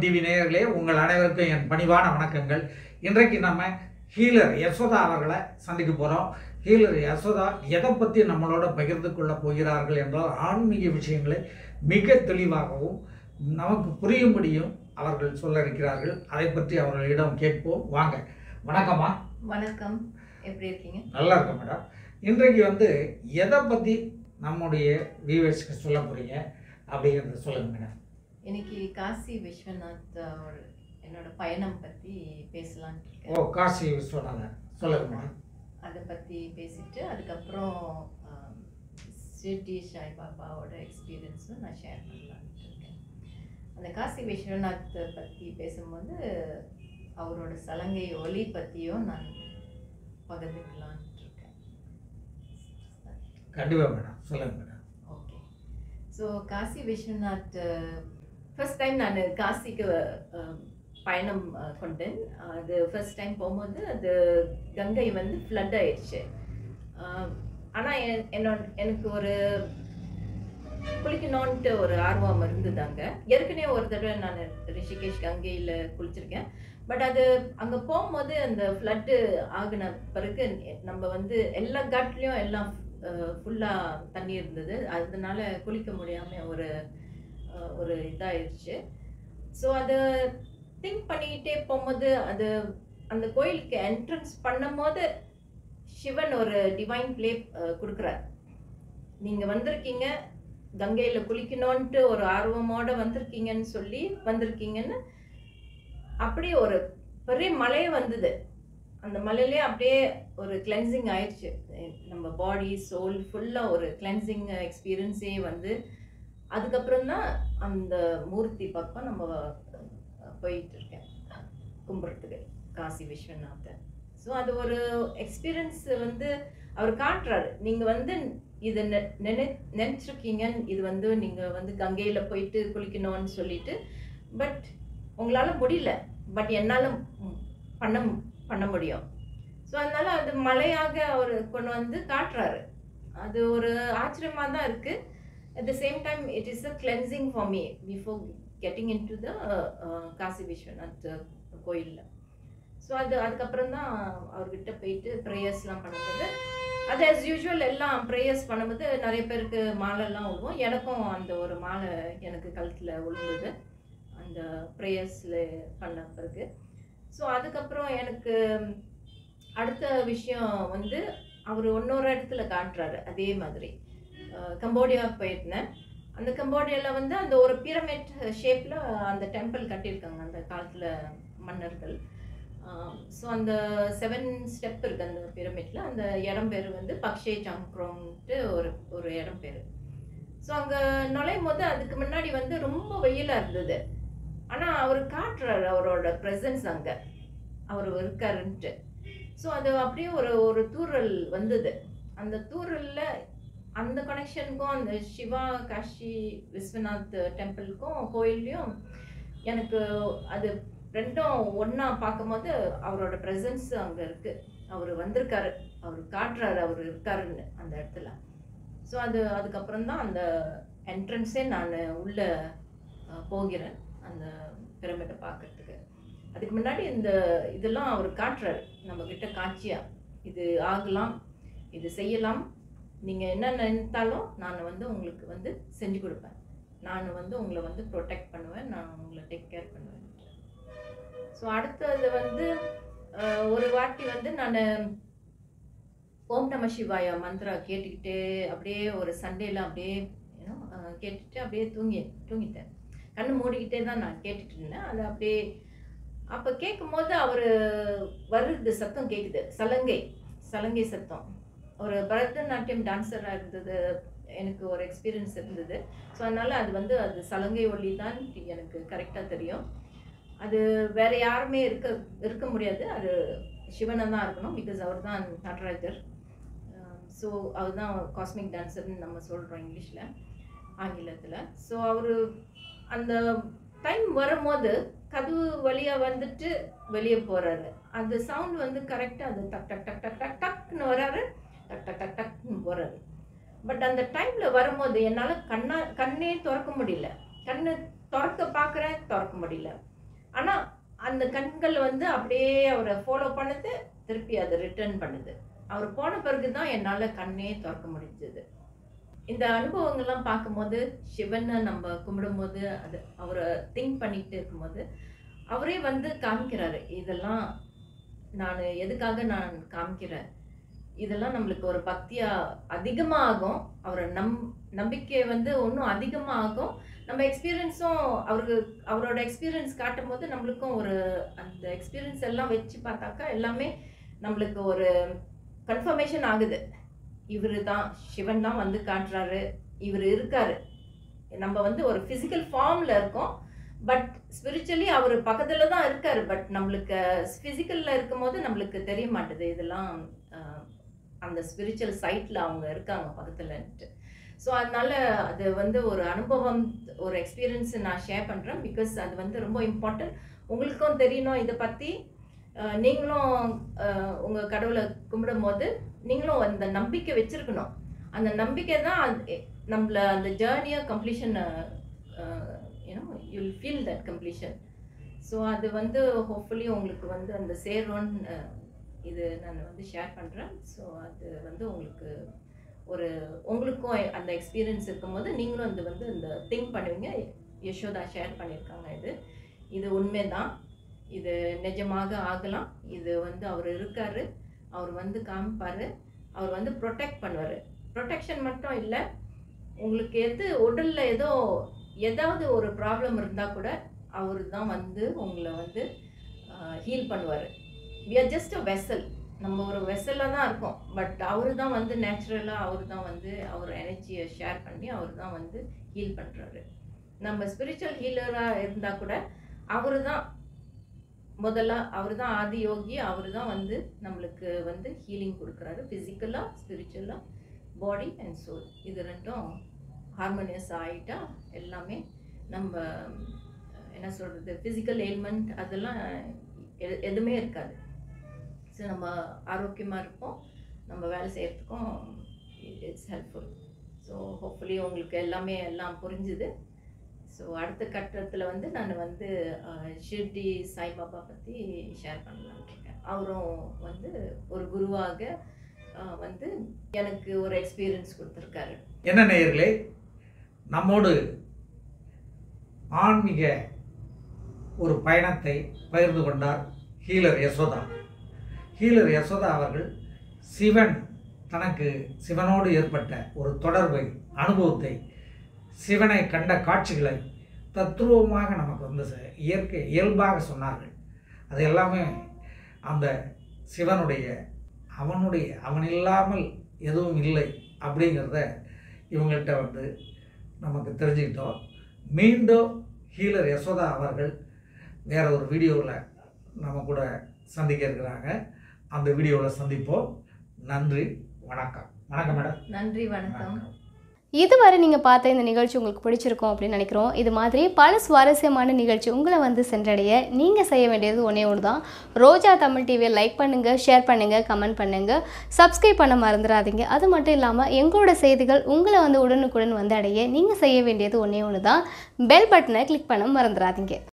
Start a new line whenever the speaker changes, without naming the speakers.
TV நேயர்களே, உங்கள் அனைவருக்கும் என் பணிவான வணக்கங்கள். இன்றைக்கு நம்ம ஹீலர் யசோதா அவர்களை சந்திக்க போகிறோம். ஹீலர் யசோதா எதை பற்றி நம்மளோட பகிர்ந்து கொள்ள போகிறார்கள் என்றால் ஆன்மீக விஷயங்களை மிக தெளிவாகவும் நமக்கு புரியும்படியும் அவர்கள் சொல்ல இருக்கிறார்கள். அதை பற்றி அவர்களிடம் கேட்போம். வாங்க. வணக்கம்மா.
வணக்கம். எப்படி இருக்கீங்க?
நல்லா இருக்கேன் மேடம். இன்றைக்கு எதை பற்றி நம்முடைய வியூவர்ஸ்க்கு சொல்ல போகிறீங்க அப்படிங்கிறத சொல்லுங்கள் மேடம்.
இன்னைக்கு காசி விஸ்வநாத் என்னோட பயணம் பற்றி பேசலான்ட்டு இருக்கேன்.
ஓ, காசி விஸ்வநாதன் சொல்லுங்க மேடம்.
அதை பற்றி பேசிட்டு அதுக்கப்புறம் ஷிர்டி சாய்பாபாவோட எக்ஸ்பீரியன்ஸும் நான் ஷேர் பண்ணலான்ட்டு இருக்கேன். அந்த காசி விஸ்வநாத் பற்றி பேசும்போது அவரோட சலங்கை ஒலி பற்றியும் நான் பகிர்ந்துக்கலான்ட்டு இருக்கேன்.
கண்டிப்பாக மேடம், சொல்லுங்க madam.
Okay. So Kashi Vishwanath first time நான் காசிக்கு பயணம் கொண்டேன். அது ஃபர்ஸ்ட் டைம் போகும்போது அது கங்கை ஃப்ளட் ஆயிடுச்சு. ஆனால் எனக்கு ஒரு குளிக்கணுன்ட்டு ஒரு ஆர்வம் இருந்ததாங்க. ஏற்கனவே ஒரு தடவை நான் ரிஷிகேஷ் கங்கையில் குளிச்சிருக்கேன். பட் அது அங்கே போகும்போது அந்த ஃப்ளட்டு ஆகின பிறகு நம்ம எல்லா காட்லேயும் எல்லாம் ஃபுல்லாக தண்ணி இருந்தது. அதனால குளிக்க முடியாமல் ஒரு இதாகிடுச்சு. ஸோ அதை திங்க் பண்ணிக்கிட்டே போகும்போது அந்த கோயிலுக்கு என்ட்ரன்ஸ் பண்ணும்போது சிவன் ஒரு டிவைன் பிளே கொடுக்குறார். நீங்கள் வந்திருக்கீங்க, கங்கையில் குளிக்கணுன்ட்டு ஒரு ஆர்வமோடு வந்திருக்கீங்கன்னு அப்படியே ஒரு பெரிய மலையே வந்தது. அந்த மலையிலே அப்படியே ஒரு கிளென்சிங் ஆயிடுச்சு. நம்ம பாடி சோல் ஃபுல்லாக ஒரு கிளென்சிங் எக்ஸ்பீரியன்ஸே அதுக்கப்புறம் தான் அந்த மூர்த்தி பக்கம் நம்ம போயிட்டு இருக்கேன் கும்பிட்றதுக்கு, காசி விஸ்வநாதன். ஸோ அது ஒரு எக்ஸ்பீரியன்ஸ் அவர் காட்டுறாரு. நீங்கள் இதை நினச்சிருக்கீங்க, இது நீங்கள் கங்கையில் போயிட்டு குளிக்கணும்னு சொல்லிட்டு, பட் உங்களால் முடியல, பட் என்னால் பண்ண முடியும். ஸோ அதனால அது மலையாக அவர் கொண்டு காட்டுறாரு. அது ஒரு ஆச்சரியமாக தான் இருக்குது. At the same time, it is a cleansing for me before getting into the Kashi Viswanath கோயிலில். ஸோ அதுக்கப்புறம் தான் அவர்கிட்ட போயிட்டு ப்ரேயர்ஸ்லாம் பண்ணும்போது அது ஆஸ் யூஷுவல் எல்லாம் ப்ரேயர்ஸ் பண்ணும்போது நிறைய பேருக்கு மாலைலாம் விழுவோம். எனக்கும் அந்த ஒரு மாலை எனக்கு கழுத்தில் விழுந்தது அந்த ப்ரேயர்ஸில் பண்ண பிறகு. ஸோ அதுக்கப்புறம் எனக்கு அடுத்த விஷயம் அவர் இன்னொரு இடத்துல காட்டுறாரு. அதே மாதிரி கம்போடியா போயிருந்தேன். அந்த கம்போடியாவில் அந்த ஒரு பிரமிட் ஷேப்பில் அந்த டெம்பிள் கட்டியிருக்காங்க அந்த காலத்தில் மன்னர்கள். ஸோ அந்த 7 ஸ்டெப் இருக்குது அந்த பிரமிட்டில். அந்த இடம் பேர் பக்ஷே சங்க்ரோன்ட்டு ஒரு இடம் பேர். ஸோ அங்கே நுழையும் போது அதுக்கு முன்னாடி ரொம்ப வெயிலாக இருந்தது. ஆனால் அவர் காட்டுறாரு அவரோட ப்ரெசன்ஸ், அங்கே அவர் இருக்காருன்ட்டு. ஸோ அது அப்படியே ஒரு தூறல் வந்தது. அந்த தூறலில் அந்த கனெக்ஷனுக்கும் அந்த சிவா காஷி விஸ்வநாத் டெம்பிளுக்கும் கோயில்லையும் எனக்கு அது ரெண்டும் ஒன்றா பார்க்கும்போது அவரோட ப்ரெசன்ஸ் அங்கே இருக்குது. அவர் வந்திருக்காரு, அவர் காட்டுறாரு அவர் இருக்காருன்னு அந்த இடத்துல. ஸோ அதுக்கப்புறம் தான் அந்த என்ட்ரன்ஸே நான் உள்ளே போகிறேன் அந்த பிரமிட்டை பார்க்கறதுக்கு. அதுக்கு முன்னாடி இதெல்லாம் அவர் காட்டுறாரு நம்மக்கிட்ட காட்சியாக. இது ஆகலாம், இது செய்யலாம், நீங்கள் என்ன நினைத்தாலும் நான் உங்களுக்கு செஞ்சு கொடுப்பேன், நான் உங்களை ப்ரொடெக்ட் பண்ணுவேன், நான் உங்களை டேக் கேர் பண்ணுவேன். ஸோ அடுத்தது ஒரு வாட்டி நான் ஓம் நம சிவாயா மந்த்ரா கேட்டுக்கிட்டே அப்படியே ஒரு சண்டேல அப்படியே கேட்டுட்டு அப்படியே தூங்கிட்டேன். கண்ணு மூடிக்கிட்டே தான் நான் கேட்டுட்டு இருந்தேன். அது அப்படியே அப்போ கேட்கும்போது அவர் வருது சத்தம் கேட்குது, சலங்கை சத்தம். ஒரு பரதநாட்டியம் டான்ஸராக இருந்தது, எனக்கு ஒரு எக்ஸ்பீரியன்ஸ் இருந்தது. ஸோ அதனால் அது சலங்கை ஒலி தான் எனக்கு கரெக்டாக தெரியும். அது வேறு யாருமே இருக்க முடியாது, அது சிவனை தான் இருக்கணும். பிகாஸ் அவர் தான் நடராஜர். ஸோ அவர் தான் காஸ்மிக் டான்ஸர்னு நம்ம சொல்கிறோம் இங்கிலீஷில், ஆங்கிலத்தில். ஸோ அவர் அந்த டைம் வரும்போது கதவு வழியாக வெளியே போகிறாரு. அந்த சவுண்ட் கரெக்டாக அது டக் டக் டக் டக் டக் டக்னு வராரு, டக் டக் டக் டக்னு போகிறாரு. பட் அந்த டைமில் வரும்போது என்னால் கண்ணே திறக்க முடியல. கண்ணு திறக்க பார்க்குறேன், திறக்க முடியல. ஆனால் அந்த கண்கள் வந்து அப்படியே அவரை ஃபாலோ பண்ணுது, திருப்பி அதை ரிட்டர்ன் பண்ணுது. அவர் போன பிறகு தான் என்னால் கண்ணே திறக்க முடிஞ்சது. இந்த அனுபவங்கள்லாம் பார்க்கும்போது, சிவனை நம்ம கும்பிடும்போது, அது அவரை திங்க் பண்ணிக்கிட்டு இருக்கும்போது அவரே வந்து காமிக்கிறாரு, இதெல்லாம் நான் எதுக்காக நான் காமிக்கிறேன், இதெல்லாம் நம்மளுக்கு ஒரு பக்தியாக அதிகமாக ஆகும். அவரை நம்பிக்கை வந்து இன்னும் அதிகமாக ஆகும். நம்ம எக்ஸ்பீரியன்ஸும் அவரோட எக்ஸ்பீரியன்ஸ் காட்டும் போது நம்மளுக்கும் ஒரு அந்த எக்ஸ்பீரியன்ஸ் எல்லாம் வச்சு பார்த்தாக்கா எல்லாமே நம்மளுக்கு ஒரு கன்ஃபர்மேஷன் ஆகுது. இவர் தான் சிவன் தான் வந்து காட்டுறாரு, இவர் இருக்காரு. நம்ம வந்து ஒரு ஃபிசிக்கல் ஃபார்மில் இருக்கோம், பட் ஸ்பிரிச்சுவலி அவர் பக்கத்தில் தான் இருக்கார். பட் நம்மளுக்கு ஃபிசிக்கலில் இருக்கும் போது நம்மளுக்கு தெரிய மாட்டுது இதெல்லாம் அந்த ஸ்பிரிச்சுவல் சைட்டில் அவங்க இருக்காங்க பக்கத்துலன்ட்டு. ஸோ அதனால் அது வந்து ஒரு அனுபவம், ஒரு எக்ஸ்பீரியன்ஸ் நான் ஷேர் பண்ணுறேன். பிகாஸ் அது வந்து ரொம்ப இம்பார்ட்டன்ட். உங்களுக்கும் தெரியணும் இதை பற்றி. நீங்களும் உங்கள் கடவுளை கும்பிடும் போது நீங்களும் அந்த நம்பிக்கை வச்சுருக்கணும். அந்த நம்பிக்கை தான் நம்மளை அந்த ஜேர்னியை completion, you will feel that completion. So அது வந்து ஹோப்ஃபுல்லி உங்களுக்கு வந்து அந்த சேரும்னு இது நான் வந்து ஷேர் பண்ணுறேன். ஸோ அது வந்து உங்களுக்கும் அந்த எக்ஸ்பீரியன்ஸ் இருக்கும்போது நீங்களும் அது வந்து இந்த திங்க் பண்ணுவீங்க. யசோதா ஷேர் பண்ணியிருக்காங்க. இது உண்மைதான், இது நிஜமாக ஆகலாம். இது வந்து அவர் இருக்கார், அவர் வந்து காமிப்பார், அவர் வந்து ப்ரொடெக்ட் பண்ணுவார். ப்ரொடெக்ஷன் மட்டும் இல்லை, உங்களுக்கு உடலில் ஏதாவது ஒரு ப்ராப்ளம் இருந்தால் கூட அவர் தான் வந்து உங்களை வந்து ஹீல் பண்ணுவார். we are just a vessel. நம்ம ஒரு வெசலில் தான் இருக்கோம். பட் அவர் தான் வந்து நேச்சுரலாக அவர் தான் வந்து அவர் எனர்ஜியை ஷேர் பண்ணி அவர் தான் வந்து ஹீல் பண்ணுறாரு. நம்ம ஸ்பிரிச்சுவல் ஹீலராக இருந்தால் கூட அவர் தான் முதல்ல, அவர் தான் ஆதி யோகி. அவர் தான் வந்து நம்மளுக்கு வந்து ஹீலிங் கொடுக்குறாரு. ஃபிசிக்கலாக, ஸ்பிரிச்சுவலாக, பாடி அண்ட் சோல் இது ரெண்டும் ஹார்மோனியஸ் ஆகிட்டா எல்லாமே நம்ம என்ன சொல்கிறது, ஃபிசிக்கல் எலிமெண்ட் அதெல்லாம் எதுவுமே இருக்காது. ஸோ நம்ம ஆரோக்கியமாக இருப்போம், நம்ம வேலை செய்கிறதுக்கும் இட்ஸ் ஹெல்ப்ஃபுல். ஸோ ஹோப்ஃபுல்லி உங்களுக்கு எல்லாம் புரிஞ்சுது. ஸோ அடுத்த கட்டத்தில் வந்து நான் வந்து ஷிர்டி சாய்பாபா பற்றி ஷேர் பண்ணலான்னு இருக்கேன். அவரும் வந்து ஒரு குருவாக வந்து எனக்கு ஒரு எக்ஸ்பீரியன்ஸ் கொடுத்துருக்காரு.
என்ன நேயர்களே, நம்மோடு ஆன்மீக ஒரு பயணத்தை பகிர்ந்து கொண்டார் ஹீலர் யசோதா. ஹீலர் யசோதா அவர்கள் சிவனோடு ஏற்பட்ட ஒரு தொடர்பை, அனுபவத்தை, சிவனை கண்ட காட்சிகளை தத்ரூபமாக நமக்கு வந்து இயல்பாக சொன்னார்கள். அது எல்லாமே அந்த சிவனுடைய அவன் இல்லாமல் எதுவும் இல்லை அப்படிங்கிறத இவங்கள்ட்ட வந்து நமக்கு தெரிஞ்சுக்கிட்டோம். மீண்டும் ஹீலர் யசோதா அவர்கள் வேற ஒரு வீடியோவில் நம்ம கூட சந்திக்க இருக்கிறாங்க. அந்த வீடியோவில் சந்திப்போம். நன்றி, வணக்கம். வணக்கம் மேடம்.
நன்றி, வணக்கம்.
இதுவரை நீங்கள் பார்த்த இந்த நிகழ்ச்சி உங்களுக்கு பிடிச்சிருக்கும் அப்படின்னு நினைக்கிறோம். இது மாதிரி பல சுவாரஸ்யமான நிகழ்ச்சி உங்களை வந்து சென்றடைய நீங்கள் செய்ய வேண்டியது ஒன்றே ஒன்று தான். ரோஜா தமிழ் டிவியை லைக் பண்ணுங்கள், ஷேர் பண்ணுங்கள், கமெண்ட் பண்ணுங்கள், சப்ஸ்கிரைப் பண்ண மறந்துடாதீங்க. அது மட்டும் இல்லாமல் எங்களோட செய்திகள் உங்களை வந்து உடனுக்குடன் வந்து அடைய நீங்கள் செய்ய வேண்டியது ஒன்றே ஒன்று தான், பெல் பட்டனை கிளிக் பண்ண மறந்துடாதீங்க.